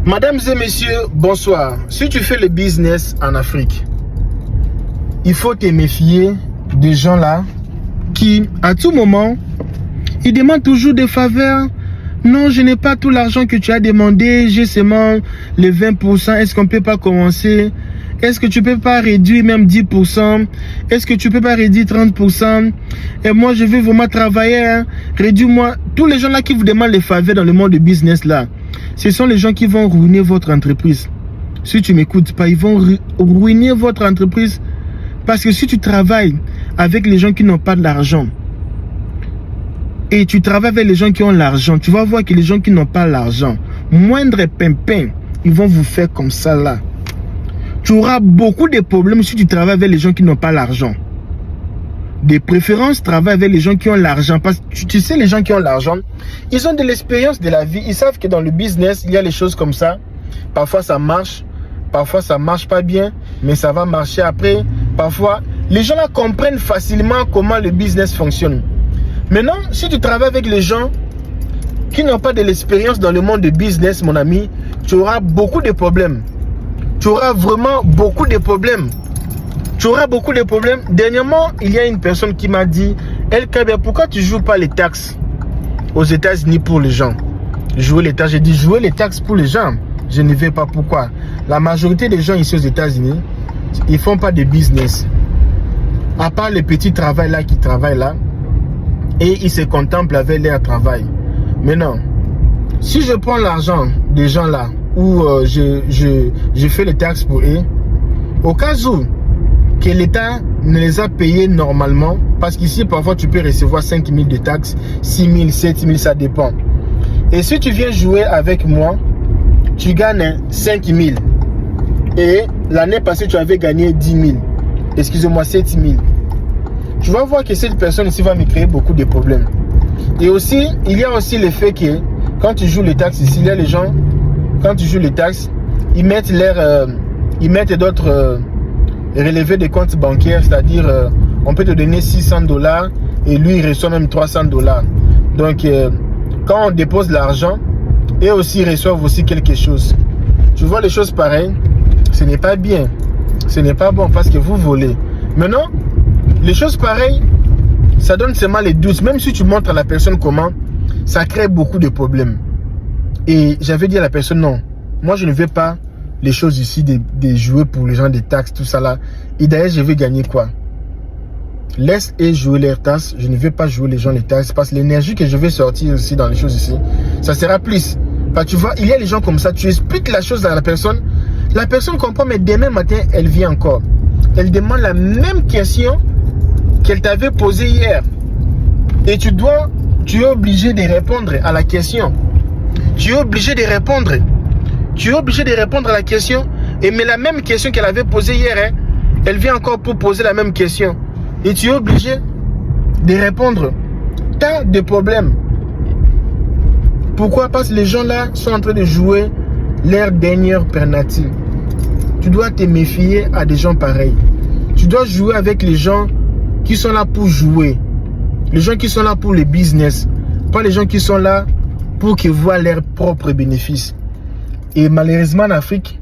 Mesdames et messieurs, bonsoir. Si tu fais le business en Afrique, il faut te méfier des gens là qui, à tout moment, ils demandent toujours des faveurs. Non, je n'ai pas tout l'argent que tu as demandé, j'ai seulement les 20%. Est-ce qu'on ne peut pas commencer? Est-ce que tu ne peux pas réduire même 10%? Est-ce que tu ne peux pas réduire 30%? Et moi, je vais vraiment travailler. Hein. Réduis-moi. Tous les gens là qui vous demandent les faveurs dans le monde du business là, ce sont les gens qui vont ruiner votre entreprise. Si tu ne m'écoutes pas, ils vont ruiner votre entreprise. Parce que si tu travailles avec les gens qui n'ont pas de l'argent, et tu travailles avec les gens qui ont l'argent, tu vas voir que les gens qui n'ont pas l'argent, moindre pimpin, ils vont vous faire comme ça là. Tu auras beaucoup de problèmes si tu travailles avec les gens qui n'ont pas l'argent. De préférence, travaille avec les gens qui ont l'argent. Parce que tu sais, les gens qui ont l'argent, ils ont de l'expérience de la vie. Ils savent que dans le business, il y a les choses comme ça. Parfois, ça marche. Parfois, ça ne marche pas bien. Mais ça va marcher après. Parfois, les gens là comprennent facilement comment le business fonctionne. Maintenant, si tu travailles avec les gens qui n'ont pas de l'expérience dans le monde du business, mon ami, tu auras beaucoup de problèmes. Tu auras vraiment beaucoup de problèmes. Tu auras beaucoup de problèmes. Dernièrement, il y a une personne qui m'a dit, El Kabia, pourquoi tu ne joues pas les taxes aux États-Unis pour les gens? Jouer les taxes. J'ai dit, jouer les taxes pour les gens. Je ne vais pas. Pourquoi? La majorité des gens ici aux États-Unis, ils ne font pas de business. À part les petits travails là qui travaillent là. Et ils se contemplent avec leur travail. Mais non, si je prends l'argent des gens là, où je fais les taxes pour eux, au cas où que l'État ne les a payés normalement, parce qu'ici parfois tu peux recevoir 5 000 de taxes, 6 000, 7 000, ça dépend. Et si tu viens jouer avec moi, tu gagnes 5 000. Et l'année passée tu avais gagné 10 000. Excusez-moi, 7 000. Tu vas voir que cette personne ici va me créer beaucoup de problèmes. Et aussi, il y a aussi le fait que quand tu joues les taxes ici, il y a les gens, quand tu joues les taxes, ils mettent d'autres relevés de comptes bancaires, c'est-à-dire on peut te donner $600 et lui il reçoit même $300. Donc quand on dépose l'argent, eux aussi ils reçoivent aussi quelque chose. Tu vois les choses pareilles, ce n'est pas bien, ce n'est pas bon parce que vous volez. Maintenant, les choses pareilles, ça donne seulement les doutes. Même si tu montres à la personne comment, ça crée beaucoup de problèmes. Et j'avais dit à la personne, non, moi je ne veux pas les choses ici de jouer pour les gens des taxes, tout ça là. Et d'ailleurs, je vais gagner quoi? Laisse-les jouer leurs taxes. Je ne vais pas jouer les gens les taxes parce que l'énergie que je vais sortir aussi dans les choses ici, ça sera plus. Parce que tu vois, il y a les gens comme ça, tu expliques la chose à la personne comprend, mais demain matin, elle vient encore. Elle demande la même question qu'elle t'avait posée hier. Et tu es obligé de répondre à la question. Tu es obligé de répondre. Tu es obligé de répondre à la question. Mais la même question qu'elle avait posée hier, hein, elle vient encore pour poser la même question. Et tu es obligé de répondre. Tu as des problèmes. Pourquoi? Parce que les gens là sont en train de jouer leur dernière alternative. Tu dois te méfier à des gens pareils. Tu dois jouer avec les gens qui sont là pour jouer. Les gens qui sont là pour le business. Pas les gens qui sont là pour qu'ils voient leurs propres bénéfices. Et malheureusement en Afrique,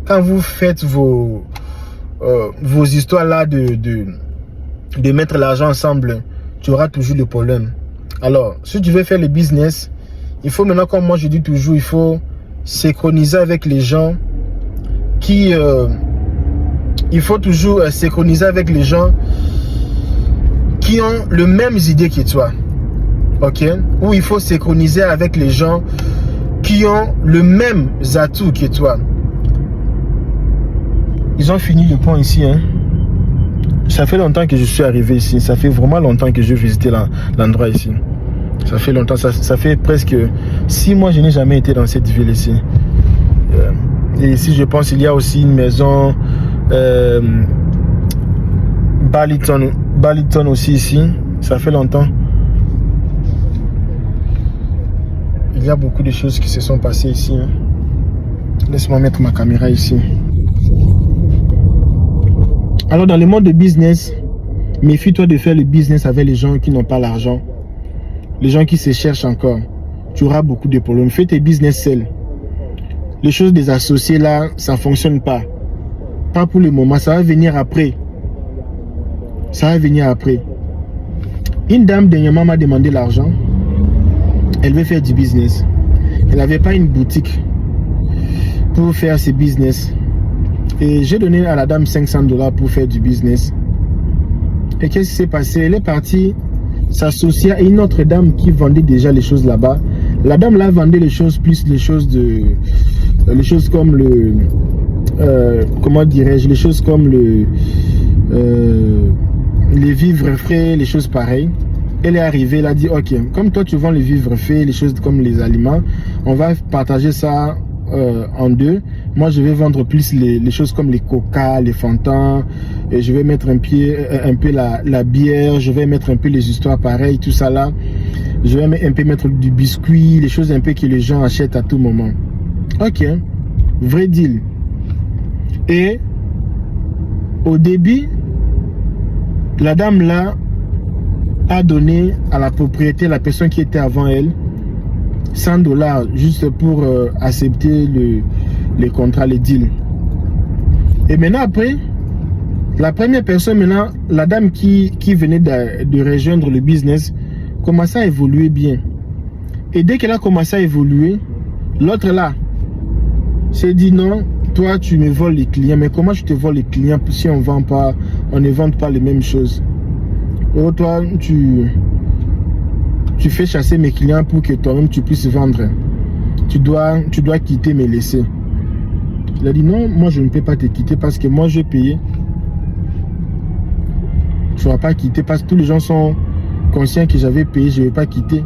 quand vous faites vos histoires là de mettre l'argent ensemble, tu auras toujours des problèmes. Alors, si tu veux faire le business, il faut maintenant, comme moi je dis toujours, il faut synchroniser avec les gens qui... il faut toujours synchroniser avec les gens qui ont les mêmes idées que toi. Ok? Ou il faut synchroniser avec les gens qui ont le même atout que toi. Ils ont fini le pont ici. Hein? Ça fait longtemps que je suis arrivé ici. Ça fait vraiment longtemps que je visite l'endroit ici. Ça fait longtemps. Ça fait presque 6 mois que je n'ai jamais été dans cette ville ici. Et ici, je pense qu'il y a aussi une maison Baliton aussi ici. Ça fait longtemps. Il y a beaucoup de choses qui se sont passées ici. Hein. Laisse-moi mettre ma caméra ici. Alors dans le monde de business, méfie-toi de faire le business avec les gens qui n'ont pas l'argent. Les gens qui se cherchent encore. Tu auras beaucoup de problèmes. Fais tes business seul. les choses des associés là, ça ne fonctionne pas. Pas pour le moment, ça va venir après. Ça va venir après. Une dame dernièrement m'a demandé l'argent. Elle veut faire du business. Elle n'avait pas une boutique pour faire ses business. Et j'ai donné à la dame $500 pour faire du business. Et qu'est-ce qui s'est passé? Elle est partie s'associer à une autre dame qui vendait déjà les choses là-bas. La dame là vendait les choses plus les choses comme le comment dirais-je, les choses comme les vivres frais, les choses pareilles. Elle est arrivée, elle a dit ok, comme toi tu vends les vivres frais, les choses comme les aliments, on va partager ça en deux. Moi je vais vendre plus les choses comme les coca, les fantans, et je vais mettre un peu la bière, je vais mettre un peu les histoires pareilles, tout ça là. Je vais un peu mettre du biscuit, les choses un peu que les gens achètent à tout moment. Ok, vrai deal. Et au début, la dame là a donné à la propriété, la personne qui était avant elle, $100 juste pour accepter les contrats, les deals. Et maintenant après, la première personne maintenant, la dame qui venait de rejoindre le business, commençait à évoluer bien. Et dès qu'elle a commencé à évoluer, l'autre là s'est dit non, toi tu me voles les clients, mais comment je te vole les clients si on ne vend pas les mêmes choses? Oh, toi tu fais chasser mes clients pour que toi-même tu puisses vendre. Tu dois quitter, me laisser. Il a dit non, moi je ne peux pas te quitter parce que moi j'ai payé. Tu ne vas pas quitter parce que tous les gens sont conscients que j'avais payé, je ne vais pas quitter.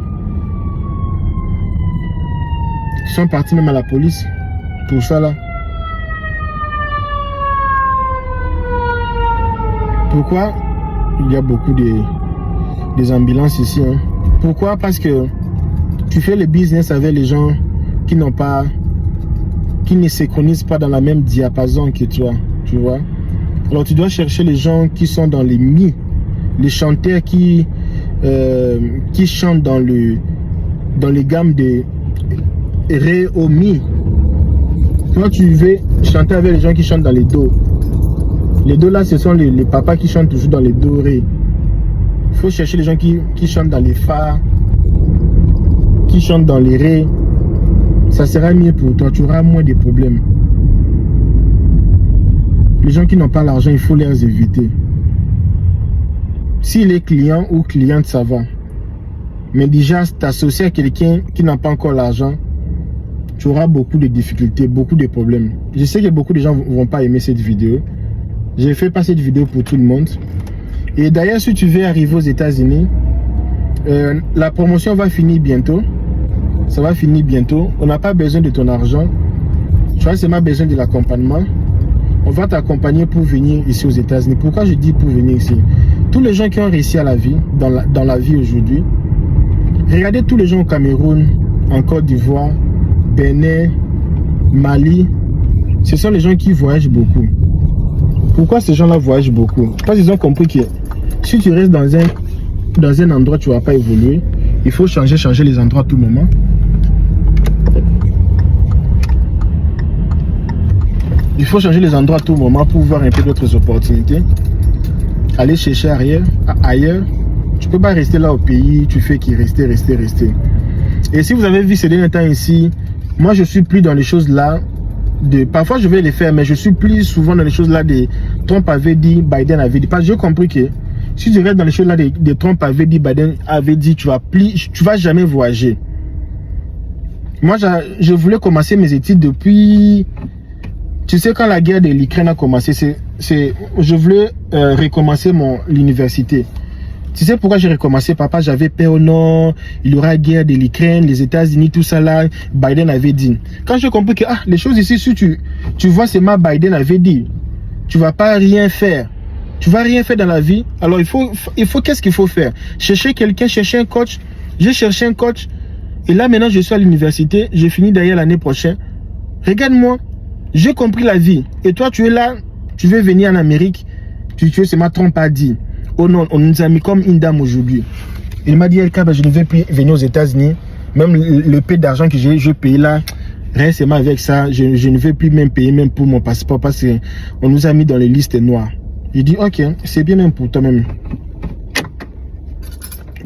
Ils sont partis même à la police pour ça là. Pourquoi? Il y a beaucoup des ambulances ici. Hein. Pourquoi? Parce que tu fais le business avec les gens qui n'ont pas, qui ne synchronisent pas dans la même diapason que toi, tu vois. Alors tu dois chercher les gens qui sont dans les mi, les chanteurs qui chantent dans les gammes de ré au mi. Toi tu veux chanter avec les gens qui chantent dans les do. Les do là, ce sont les papas qui chantent toujours dans les do ré. Il faut chercher les gens qui chantent dans les fa, qui chantent dans les ré. Ça sera mieux pour toi, tu auras moins de problèmes. Les gens qui n'ont pas l'argent, il faut les éviter. S'il est client ou cliente, ça va. Mais déjà, t'associer à quelqu'un qui n'a pas encore l'argent, tu auras beaucoup de difficultés, beaucoup de problèmes. Je sais que beaucoup de gens ne vont pas aimer cette vidéo. J'ai fait passer cette vidéo pour tout le monde. Et d'ailleurs, si tu veux arriver aux États-Unis, la promotion va finir bientôt. Ça va finir bientôt. On n'a pas besoin de ton argent. Tu as seulement besoin de l'accompagnement. On va t'accompagner pour venir ici aux États-Unis. Pourquoi je dis pour venir ici? Tous les gens qui ont réussi à la vie, dans la vie aujourd'hui, regardez tous les gens au Cameroun, en Côte d'Ivoire, Bénin, Mali. Ce sont les gens qui voyagent beaucoup. Pourquoi ces gens-là voyagent beaucoup? Parce qu'ils ont compris que si tu restes dans un endroit, tu ne vas pas évoluer. Il faut changer les endroits à tout moment. Il faut changer les endroits à tout moment pour voir un peu d'autres opportunités. Aller chercher ailleurs. Tu ne peux pas rester là au pays, tu fais qu'il rester. Et si vous avez vu ces derniers temps ici, moi je suis plus dans les choses là. Parfois je vais les faire, mais je suis plus souvent dans les choses là de Trump avait dit, Biden avait dit. Parce que j'ai compris que si tu restes dans les choses là de Trump avait dit, Biden avait dit, tu vas jamais voyager. Moi je voulais commencer mes études depuis, tu sais, quand la guerre de l'Ukraine a commencé, je voulais recommencer l'université. Tu sais pourquoi j'ai recommencé, papa? J'avais peur, non, il y aura guerre de l'Ukraine, les États-Unis, tout ça là. Biden avait dit. Quand j'ai compris que les choses ici, si tu vois, c'est ma Biden avait dit, tu vas pas rien faire. Tu vas rien faire dans la vie. Alors il faut qu'est-ce qu'il faut faire? Chercher quelqu'un, chercher un coach. J'ai cherché un coach. Et là maintenant, je suis à l'université. J'ai fini d'ailleurs l'année prochaine. Regarde-moi, j'ai compris la vie. Et toi, tu es là, tu veux venir en Amérique. C'est ma Trump a dit. Oh non, on nous a mis comme une dame aujourd'hui. Il m'a dit, Elka, je ne vais plus venir aux États-Unis. Même le peu d'argent que je paye là, récemment avec ça, je ne vais plus même payer même pour mon passeport parce qu'on nous a mis dans les listes noires. J'ai dit, ok, c'est bien même pour toi-même.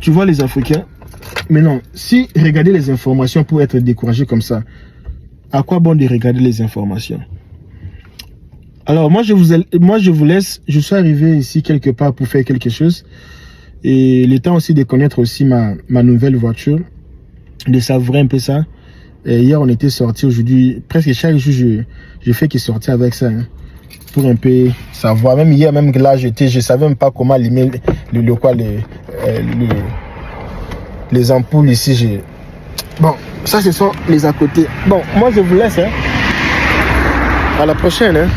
Tu vois les Africains, mais non, si regarder les informations pour être découragé comme ça, à quoi bon de regarder les informations? Alors, moi, je vous laisse. Je suis arrivé ici quelque part pour faire quelque chose. Et le temps aussi de connaître aussi ma nouvelle voiture, de savourer un peu ça. Et hier, on était sortis. Aujourd'hui, presque chaque jour, je fais que sortir avec ça. Hein, pour un peu savoir. Même hier, même là, je savais même pas comment allumer les ampoules ici. Bon, ça, ce sont les à côté. Bon, moi, je vous laisse. Hein. À la prochaine. Hein.